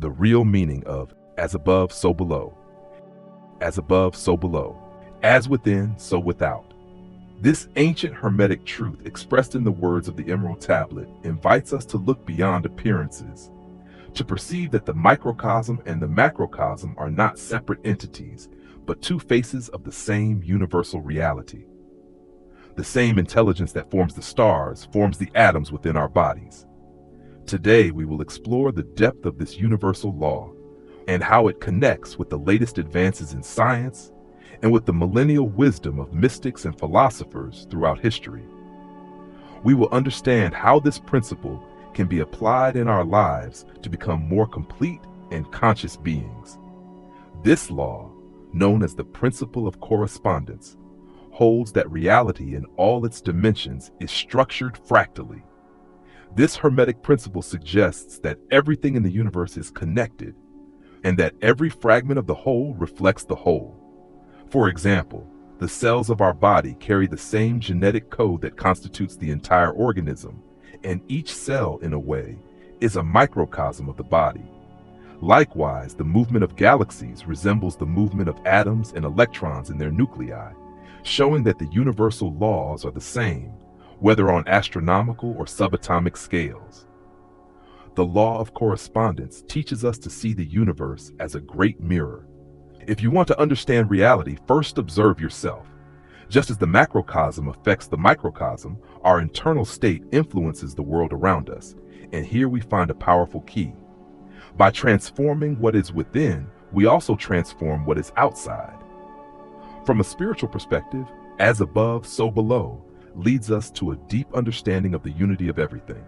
the real meaning of as above, so below. As above, so below. As within, so without. This ancient hermetic truth, expressed in the words of the Emerald Tablet, invites us to look beyond appearances, to perceive that the microcosm and the macrocosm are not separate entities, but two faces of the same universal reality. The same intelligence that forms the stars forms the atoms within our bodies. Today, we will explore the depth of this universal law and how it connects with the latest advances in science and with the millennial wisdom of mystics and philosophers throughout history. We will understand how this principle can be applied in our lives to become more complete and conscious beings. This law, known as the principle of correspondence, holds that reality in all its dimensions is structured fractally. This hermetic principle suggests that everything in the universe is connected and that every fragment of the whole reflects the whole. For example, the cells of our body carry the same genetic code that constitutes the entire organism, and each cell, in a way, is a microcosm of the body. Likewise, the movement of galaxies resembles the movement of atoms and electrons in their nuclei, showing that the universal laws are the same, whether on astronomical or subatomic scales. The law of correspondence teaches us to see the universe as a great mirror. If you want to understand reality, first observe yourself. Just as the macrocosm affects the microcosm, our internal state influences the world around us, and here we find a powerful key. By transforming what is within, we also transform what is outside. From a spiritual perspective, as above, so below, leads us to a deep understanding of the unity of everything.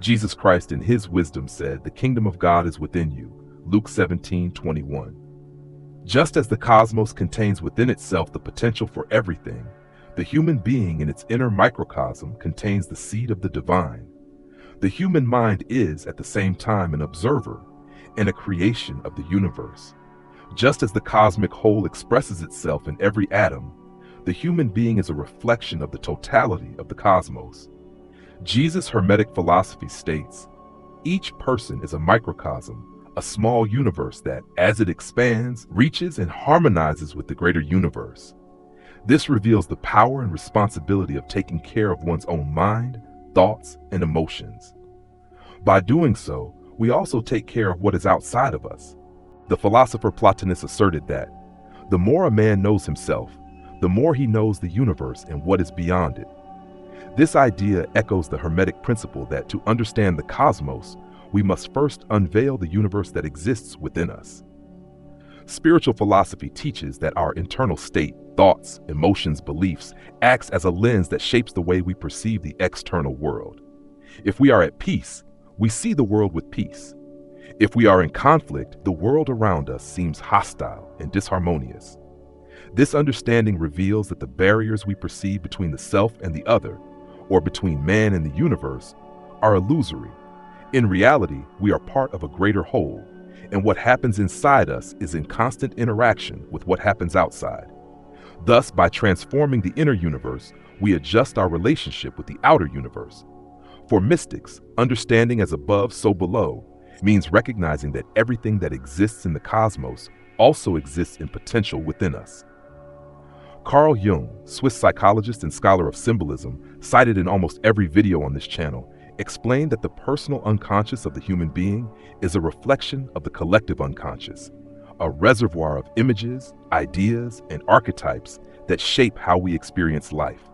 Jesus Christ in his wisdom said, "The kingdom of God is within you," Luke 17:21. Just as the cosmos contains within itself the potential for everything, the human being in its inner microcosm contains the seed of the divine. The human mind is, at the same time, an observer and a creation of the universe. Just as the cosmic whole expresses itself in every atom, the human being is a reflection of the totality of the cosmos. Jesus' hermetic philosophy states, each person is a microcosm, a small universe that, as it expands, reaches and harmonizes with the greater universe. This reveals the power and responsibility of taking care of one's own mind, thoughts, and emotions. By doing so, we also take care of what is outside of us. The philosopher Plotinus asserted that, the more a man knows himself, the more he knows the universe and what is beyond it. This idea echoes the hermetic principle that to understand the cosmos, we must first unveil the universe that exists within us. Spiritual philosophy teaches that our internal state, thoughts, emotions, beliefs, acts as a lens that shapes the way we perceive the external world. If we are at peace, we see the world with peace. If we are in conflict, the world around us seems hostile and disharmonious. This understanding reveals that the barriers we perceive between the self and the other, or between man and the universe, are illusory. In reality, we are part of a greater whole, and what happens inside us is in constant interaction with what happens outside. Thus, by transforming the inner universe, we adjust our relationship with the outer universe. For mystics, understanding as above, so below means recognizing that everything that exists in the cosmos also exists in potential within us. Carl Jung, Swiss psychologist and scholar of symbolism, cited in almost every video on this channel, explained that the personal unconscious of the human being is a reflection of the collective unconscious, a reservoir of images, ideas, and archetypes that shape how we experience life.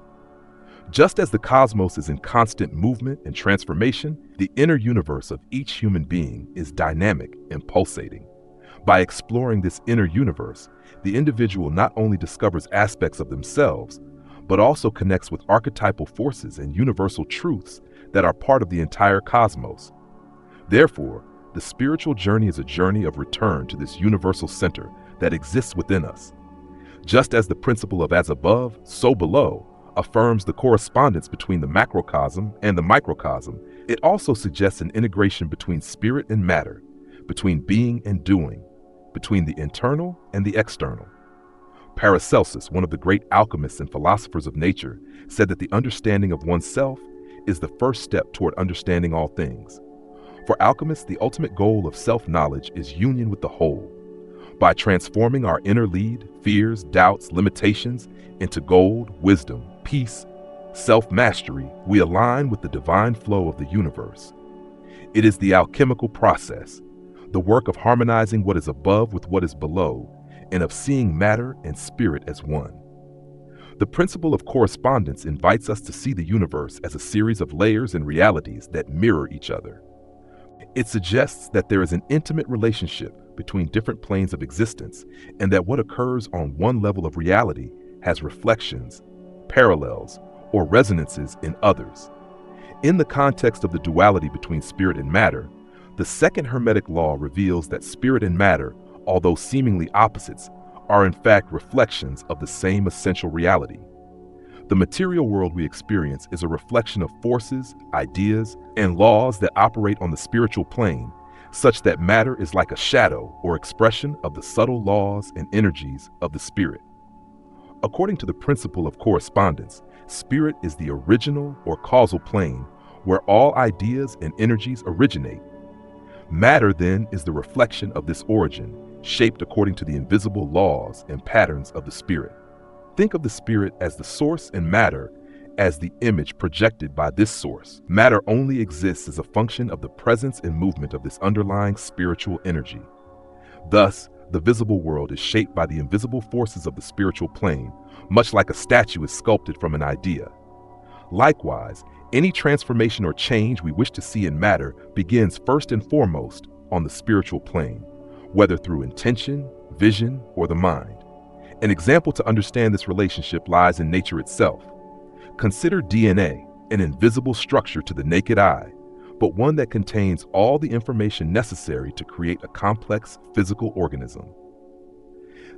Just as the cosmos is in constant movement and transformation, the inner universe of each human being is dynamic and pulsating. By exploring this inner universe, the individual not only discovers aspects of themselves, but also connects with archetypal forces and universal truths that are part of the entire cosmos. Therefore, the spiritual journey is a journey of return to this universal center that exists within us. Just as the principle of as above, so below affirms the correspondence between the macrocosm and the microcosm, it also suggests an integration between spirit and matter, between being and doing, between the internal and the external. Paracelsus, one of the great alchemists and philosophers of nature, said that the understanding of oneself is the first step toward understanding all things. For alchemists, the ultimate goal of self-knowledge is union with the whole. By transforming our inner lead, fears, doubts, limitations into gold, wisdom, peace, self-mastery, we align with the divine flow of the universe. It is the alchemical process, the work of harmonizing what is above with what is below, and of seeing matter and spirit as one. The principle of correspondence invites us to see the universe as a series of layers and realities that mirror each other. It suggests that there is an intimate relationship between different planes of existence, and that what occurs on one level of reality has reflections, parallels, or resonances in others. In the context of the duality between spirit and matter, the second hermetic law reveals that spirit and matter, although seemingly opposites, are in fact reflections of the same essential reality. The material world we experience is a reflection of forces, ideas, and laws that operate on the spiritual plane, such that matter is like a shadow or expression of the subtle laws and energies of the spirit. According to the principle of correspondence, spirit is the original or causal plane where all ideas and energies originate. Matter, then, is the reflection of this origin, shaped according to the invisible laws and patterns of the spirit. Think of the spirit as the source and matter as the image projected by this source. Matter only exists as a function of the presence and movement of this underlying spiritual energy. Thus, the visible world is shaped by the invisible forces of the spiritual plane, much like a statue is sculpted from an idea. Likewise, any transformation or change we wish to see in matter begins first and foremost on the spiritual plane, whether through intention, vision, or the mind. An example to understand this relationship lies in nature itself. Consider DNA, an invisible structure to the naked eye, but one that contains all the information necessary to create a complex physical organism.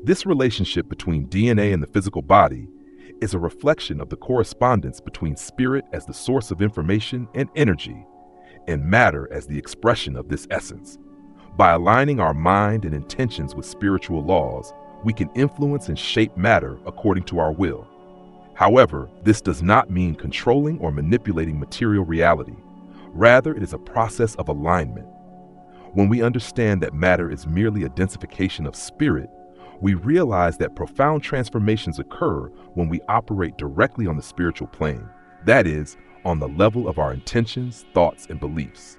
This relationship between DNA and the physical body is a reflection of the correspondence between spirit as the source of information and energy, and matter as the expression of this essence. By aligning our mind and intentions with spiritual laws, we can influence and shape matter according to our will. However, this does not mean controlling or manipulating material reality. Rather, it is a process of alignment. When we understand that matter is merely a densification of spirit, we realize that profound transformations occur when we operate directly on the spiritual plane, that is, on the level of our intentions, thoughts, and beliefs.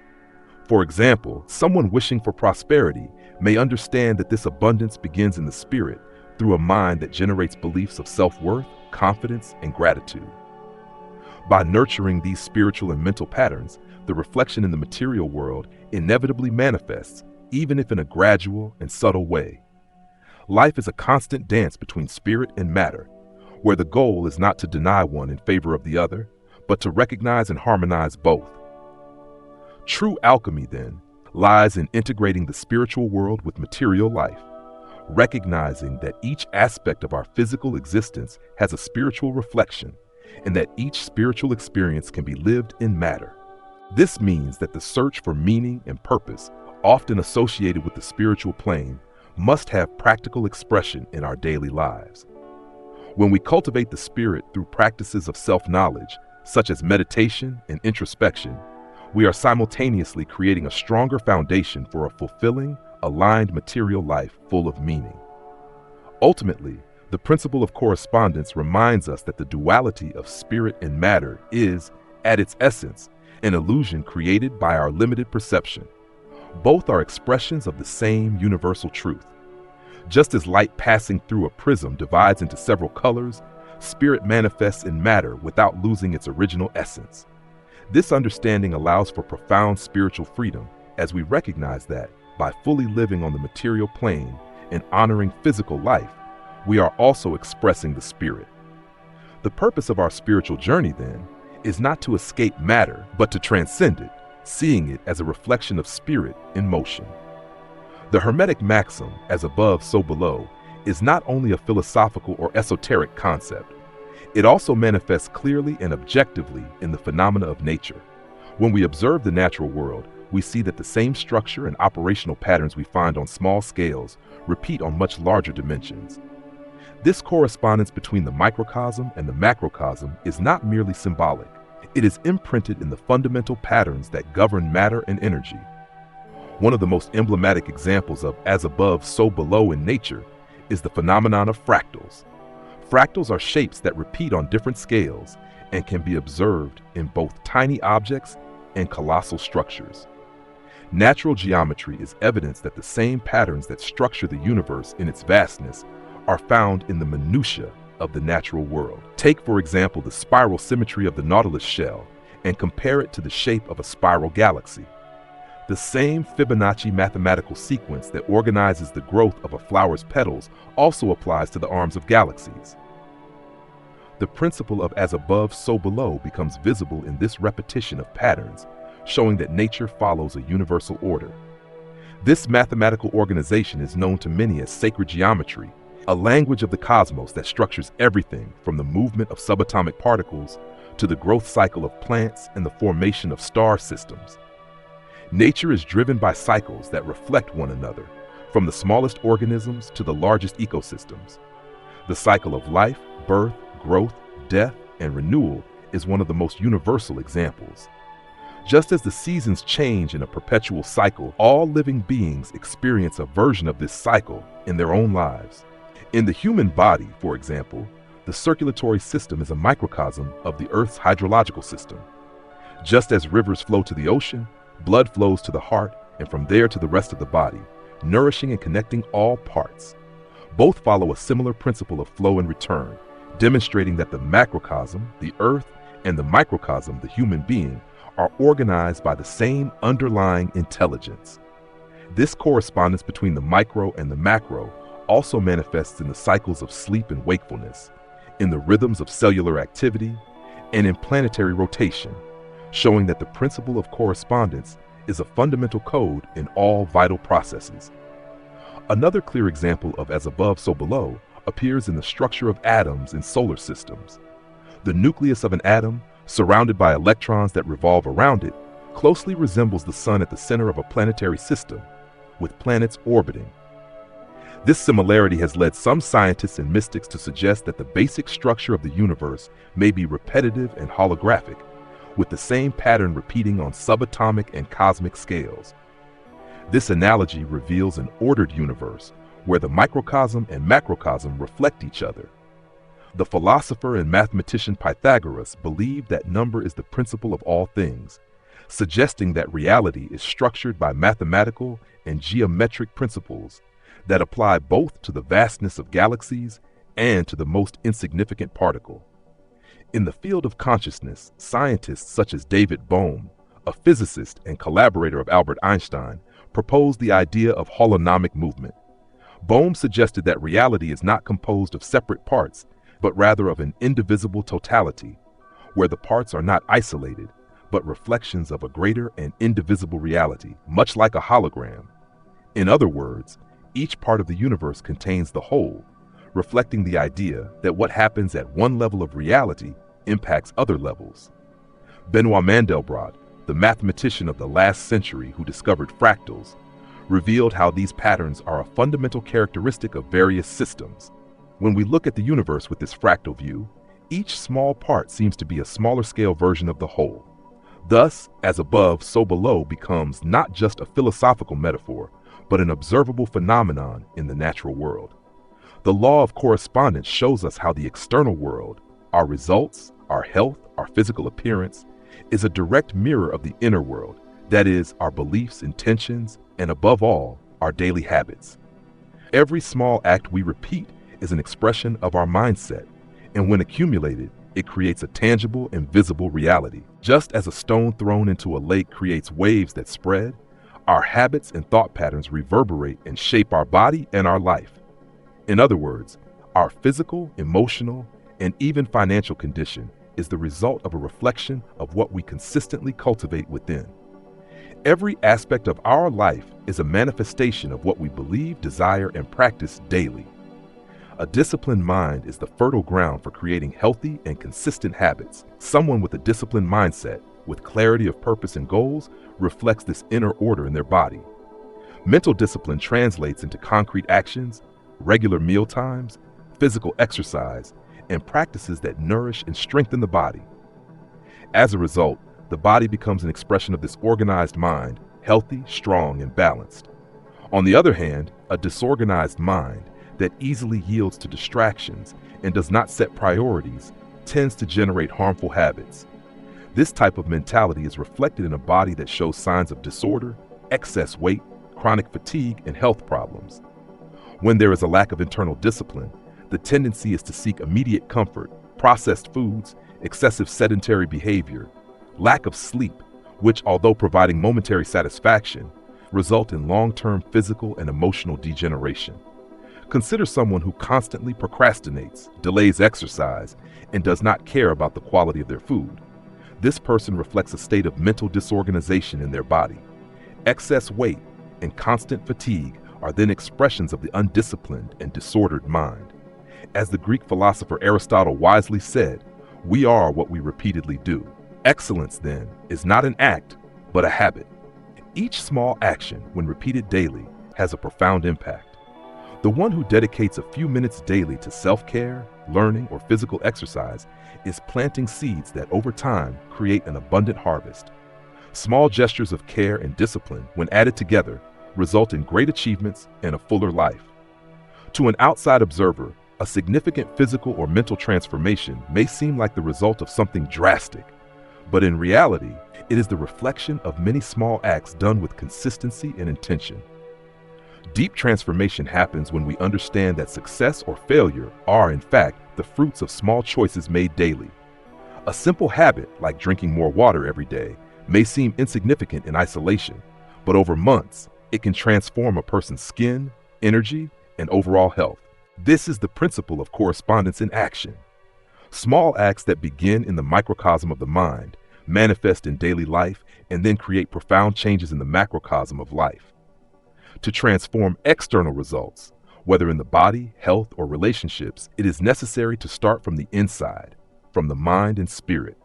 For example, someone wishing for prosperity may understand that this abundance begins in the spirit through a mind that generates beliefs of self-worth, confidence, and gratitude. By nurturing these spiritual and mental patterns, the reflection in the material world inevitably manifests, even if in a gradual and subtle way. Life is a constant dance between spirit and matter, where the goal is not to deny one in favor of the other, but to recognize and harmonize both. True alchemy, then, lies in integrating the spiritual world with material life, recognizing that each aspect of our physical existence has a spiritual reflection, and that each spiritual experience can be lived in matter. This means that the search for meaning and purpose, often associated with the spiritual plane, must have practical expression in our daily lives. When we cultivate the spirit through practices of self-knowledge, such as meditation and introspection, we are simultaneously creating a stronger foundation for a fulfilling, aligned material life full of meaning. Ultimately, the principle of correspondence reminds us that the duality of spirit and matter is, at its essence, an illusion created by our limited perception. Both are expressions of the same universal truth. Just as light passing through a prism divides into several colors, spirit manifests in matter without losing its original essence. This understanding allows for profound spiritual freedom, as we recognize that, by fully living on the material plane and honoring physical life, we are also expressing the spirit. The purpose of our spiritual journey, then, is not to escape matter, but to transcend it, seeing it as a reflection of spirit in motion. The hermetic maxim, as above, so below, is not only a philosophical or esoteric concept. It also manifests clearly and objectively in the phenomena of nature. When we observe the natural world, we see that the same structure and operational patterns we find on small scales repeat on much larger dimensions. This correspondence between the microcosm and the macrocosm is not merely symbolic. It is imprinted in the fundamental patterns that govern matter and energy. One of the most emblematic examples of as above, so below in nature is the phenomenon of fractals. Fractals are shapes that repeat on different scales and can be observed in both tiny objects and colossal structures. Natural geometry is evidence that the same patterns that structure the universe in its vastness are found in the minutiae of the natural world. Take, for example, the spiral symmetry of the Nautilus shell and compare it to the shape of a spiral galaxy. The same Fibonacci mathematical sequence that organizes the growth of a flower's petals also applies to the arms of galaxies. The principle of as above, so below becomes visible in this repetition of patterns, showing that nature follows a universal order. This mathematical organization is known to many as sacred geometry, a language of the cosmos that structures everything from the movement of subatomic particles to the growth cycle of plants and the formation of star systems. Nature is driven by cycles that reflect one another, from the smallest organisms to the largest ecosystems. The cycle of life, birth, growth, death, and renewal is one of the most universal examples. Just as the seasons change in a perpetual cycle, all living beings experience a version of this cycle in their own lives. In the human body, for example, the circulatory system is a microcosm of the Earth's hydrological system. Just as rivers flow to the ocean, blood flows to the heart and from there to the rest of the body, nourishing and connecting all parts. Both follow a similar principle of flow and return, demonstrating that the macrocosm, the Earth, and the microcosm, the human being, are organized by the same underlying intelligence. This correspondence between the micro and the macro also manifests in the cycles of sleep and wakefulness, in the rhythms of cellular activity, and in planetary rotation, showing that the principle of correspondence is a fundamental code in all vital processes. Another clear example of as above, so below appears in the structure of atoms in solar systems. The nucleus of an atom, surrounded by electrons that revolve around it, closely resembles the sun at the center of a planetary system, with planets orbiting. This similarity has led some scientists and mystics to suggest that the basic structure of the universe may be repetitive and holographic, with the same pattern repeating on subatomic and cosmic scales. This analogy reveals an ordered universe where the microcosm and macrocosm reflect each other. The philosopher and mathematician Pythagoras believed that number is the principle of all things, suggesting that reality is structured by mathematical and geometric principles that apply both to the vastness of galaxies and to the most insignificant particle. In the field of consciousness, scientists such as David Bohm, a physicist and collaborator of Albert Einstein, proposed the idea of holonomic movement. Bohm suggested that reality is not composed of separate parts, but rather of an indivisible totality, where the parts are not isolated, but reflections of a greater and indivisible reality, much like a hologram. In other words, each part of the universe contains the whole, reflecting the idea that what happens at one level of reality impacts other levels. Benoit Mandelbrot, the mathematician of the last century who discovered fractals, revealed how these patterns are a fundamental characteristic of various systems. When we look at the universe with this fractal view, each small part seems to be a smaller scale version of the whole. Thus, as above, so below becomes not just a philosophical metaphor, but an observable phenomenon in the natural world. The law of correspondence shows us how the external world, our results, our health, our physical appearance, is a direct mirror of the inner world, that is, our beliefs, intentions, and above all, our daily habits. Every small act we repeat is an expression of our mindset, and when accumulated, it creates a tangible and visible reality. Just as a stone thrown into a lake creates waves that spread, our habits and thought patterns reverberate and shape our body and our life. In other words, our physical, emotional, and even financial condition is the result of a reflection of what we consistently cultivate within. Every aspect of our life is a manifestation of what we believe, desire, and practice daily. A disciplined mind is the fertile ground for creating healthy and consistent habits. Someone with a disciplined mindset, with clarity of purpose and goals, reflects this inner order in their body. Mental discipline translates into concrete actions, regular meal times, physical exercise, and practices that nourish and strengthen the body. As a result, the body becomes an expression of this organized mind, healthy, strong, and balanced. On the other hand, a disorganized mind that easily yields to distractions and does not set priorities tends to generate harmful habits. This type of mentality is reflected in a body that shows signs of disorder, excess weight, chronic fatigue, and health problems. When there is a lack of internal discipline, the tendency is to seek immediate comfort, processed foods, excessive sedentary behavior, lack of sleep, which, although providing momentary satisfaction, result in long-term physical and emotional degeneration. Consider someone who constantly procrastinates, delays exercise, and does not care about the quality of their food. This person reflects a state of mental disorganization in their body. Excess weight and constant fatigue are then expressions of the undisciplined and disordered mind. As the Greek philosopher Aristotle wisely said, "We are what we repeatedly do." Excellence, then, is not an act, but a habit. Each small action, when repeated daily, has a profound impact. The one who dedicates a few minutes daily to self-care, learning, or physical exercise is planting seeds that over time create an abundant harvest. Small gestures of care and discipline, when added together, result in great achievements and a fuller life. To an outside observer, a significant physical or mental transformation may seem like the result of something drastic, but in reality, it is the reflection of many small acts done with consistency and intention. Deep transformation happens when we understand that success or failure are, in fact, the fruits of small choices made daily. A simple habit, like drinking more water every day, may seem insignificant in isolation, but over months, it can transform a person's skin, energy, and overall health. This is the principle of correspondence in action. Small acts that begin in the microcosm of the mind manifest in daily life and then create profound changes in the macrocosm of life. To transform external results, whether in the body, health, or relationships, it is necessary to start from the inside, from the mind and spirit.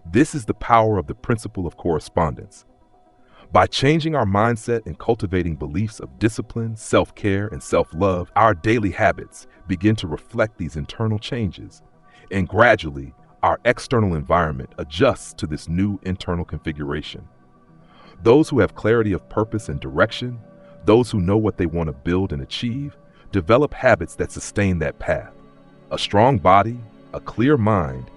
This is the power of the principle of correspondence. By changing our mindset and cultivating beliefs of discipline, self-care, and self-love, our daily habits begin to reflect these internal changes, and gradually, our external environment adjusts to this new internal configuration. Those who have clarity of purpose and direction, those who know what they want to build and achieve, develop habits that sustain that path. A strong body, a clear mind,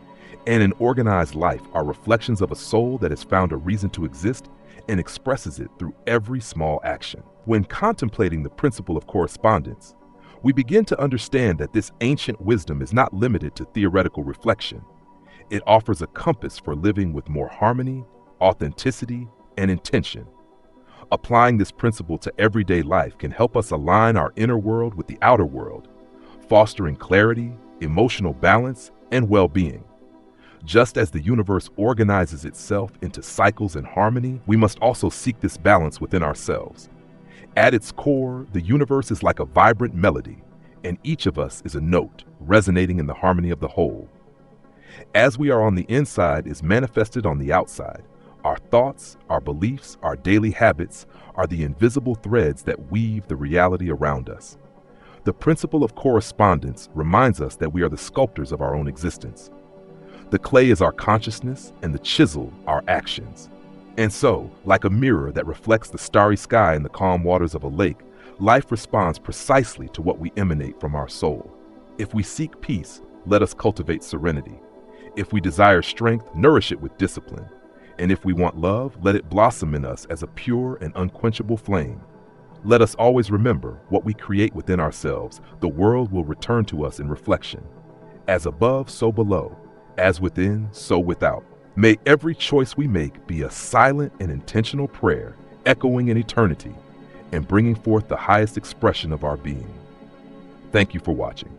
and an organized life are reflections of a soul that has found a reason to exist and expresses it through every small action. When contemplating the principle of correspondence, we begin to understand that this ancient wisdom is not limited to theoretical reflection. It offers a compass for living with more harmony, authenticity, and intention. Applying this principle to everyday life can help us align our inner world with the outer world, fostering clarity, emotional balance, and well-being. Just as the universe organizes itself into cycles and harmony, we must also seek this balance within ourselves. At its core, the universe is like a vibrant melody, and each of us is a note resonating in the harmony of the whole. As we are on the inside is manifested on the outside. Our thoughts, our beliefs, our daily habits are the invisible threads that weave the reality around us. The principle of correspondence reminds us that we are the sculptors of our own existence. The clay is our consciousness and the chisel our actions. And so, like a mirror that reflects the starry sky and the calm waters of a lake, life responds precisely to what we emanate from our soul. If we seek peace, let us cultivate serenity. If we desire strength, nourish it with discipline. And if we want love, let it blossom in us as a pure and unquenchable flame. Let us always remember, what we create within ourselves, the world will return to us in reflection. As above, so below. As within, so without. May every choice we make be a silent and intentional prayer, echoing in eternity, and bringing forth the highest expression of our being. Thank you for watching.